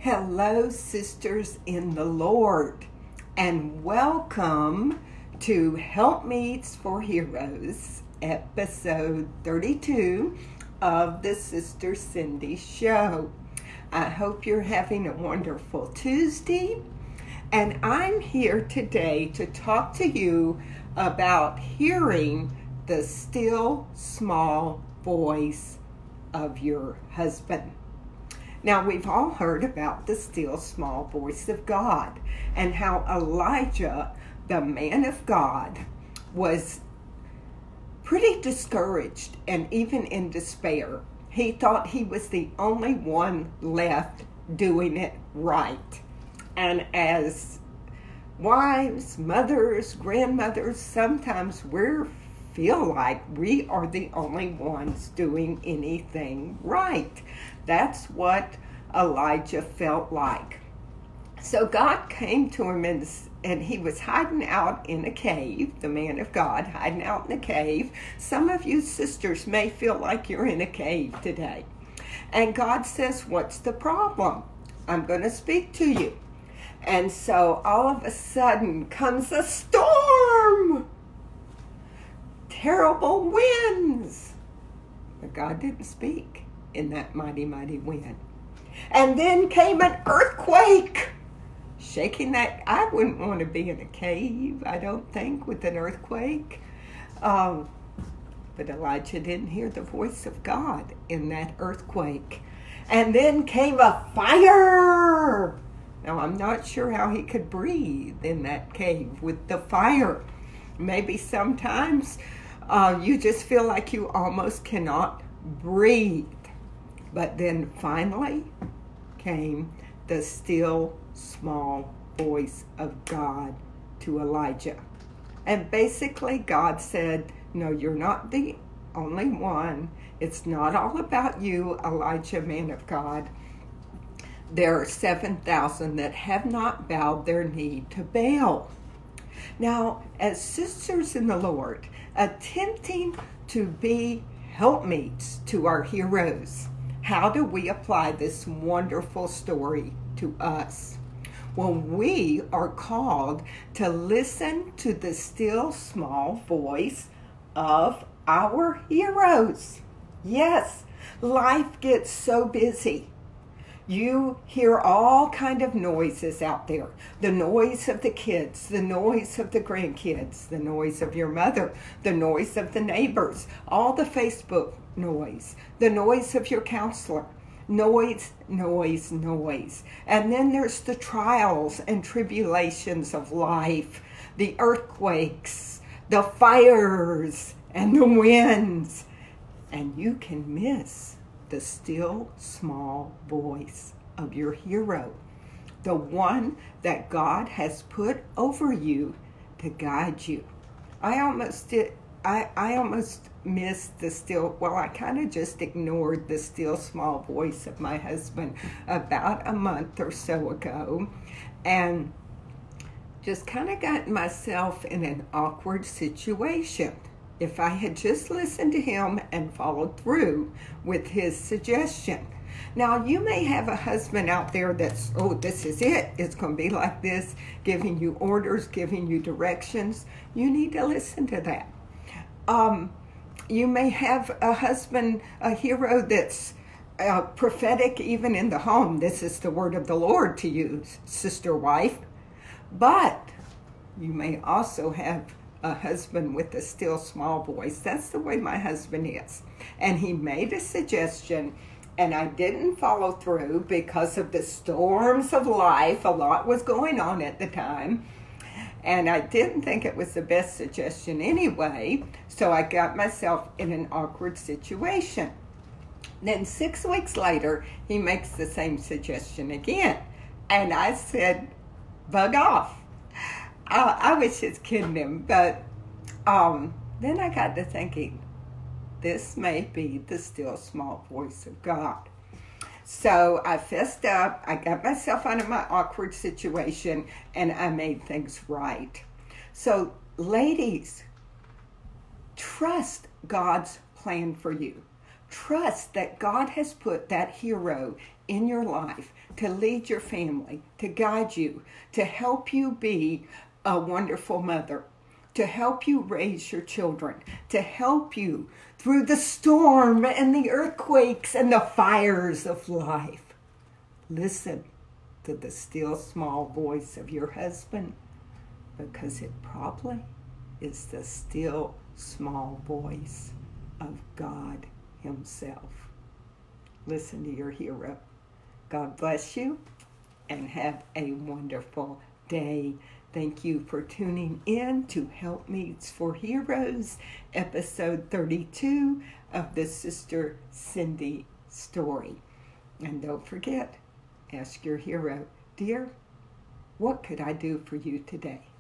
Hello, sisters in the Lord, and welcome to HelpMeets for Heroes, episode 32 of the Sister Cindy Show. I hope you're having a wonderful Tuesday, and I'm here today to talk to you about hearing the still small voice of your husband. Now, we've all heard about the still small voice of God and how Elijah, the man of God, was pretty discouraged and even in despair. He thought he was the only one left doing it right. And as wives, mothers, grandmothers, sometimes we feel like we are the only ones doing anything right. That's what Elijah felt like. So God came to him and he was hiding out in a cave, the man of God hiding out in a cave. Some of you sisters may feel like you're in a cave today. And God says, "What's the problem? I'm going to speak to you." And so all of a sudden comes a storm. Terrible winds. But God didn't speak in that mighty, mighty wind. And then came an earthquake, shaking that. I wouldn't want to be in a cave, I don't think, with an earthquake. But Elijah didn't hear the voice of God in that earthquake. And then came a fire. Now, I'm not sure how he could breathe in that cave with the fire. Maybe sometimes you just feel like you almost cannot breathe. But then finally came the still small voice of God to Elijah. And basically God said, "No, you're not the only one. It's not all about you, Elijah, man of God. There are 7,000 that have not bowed their knee to Baal." Now, as sisters in the Lord, attempting to be helpmeets to our heroes, how do we apply this wonderful story to us? Well, we are called to listen to the still small voice of our heroes. Yes, life gets so busy. You hear all kind of noises out there. The noise of the kids, the noise of the grandkids, the noise of your mother, the noise of the neighbors, all the Facebook noise, the noise of your counselor. Noise, noise, noise. And then there's the trials and tribulations of life, the earthquakes, the fires, and the winds. And you can miss the still small voice of your hero, the one that God has put over you to guide you. I almost missed the still, well, I kind of just ignored the still small voice of my husband about a month or so ago, and just kind of got myself in an awkward situation. If I had just listened to him and followed through with his suggestion. Now, you may have a husband out there that's, "Oh, this is it. It's going to be like this," giving you orders, giving you directions. You need to listen to that. You may have a husband, a hero that's prophetic even in the home. This is the word of the Lord to you, sister wife. But you may also have a husband with a still small voice. That's the way my husband is. And he made a suggestion, and I didn't follow through because of the storms of life. A lot was going on at the time. And I didn't think it was the best suggestion anyway, so I got myself in an awkward situation. Then 6 weeks later, he makes the same suggestion again. And I said, "Bug off." I was just kidding him, but then I got to thinking, this may be the still small voice of God. So I fessed up, I got myself out of my awkward situation, and I made things right. So ladies, trust God's plan for you. Trust that God has put that hero in your life to lead your family, to guide you, to help you be a wonderful mother, to help you raise your children, to help you through the storm and the earthquakes and the fires of life. Listen to the still small voice of your husband, because it probably is the still small voice of God Himself. Listen to your hero. God bless you and have a wonderful day. Thank you for tuning in to HelpMeets for Heroes, episode 32 of the Sister Cindy story. And don't forget, ask your hero, dear, what could I do for you today?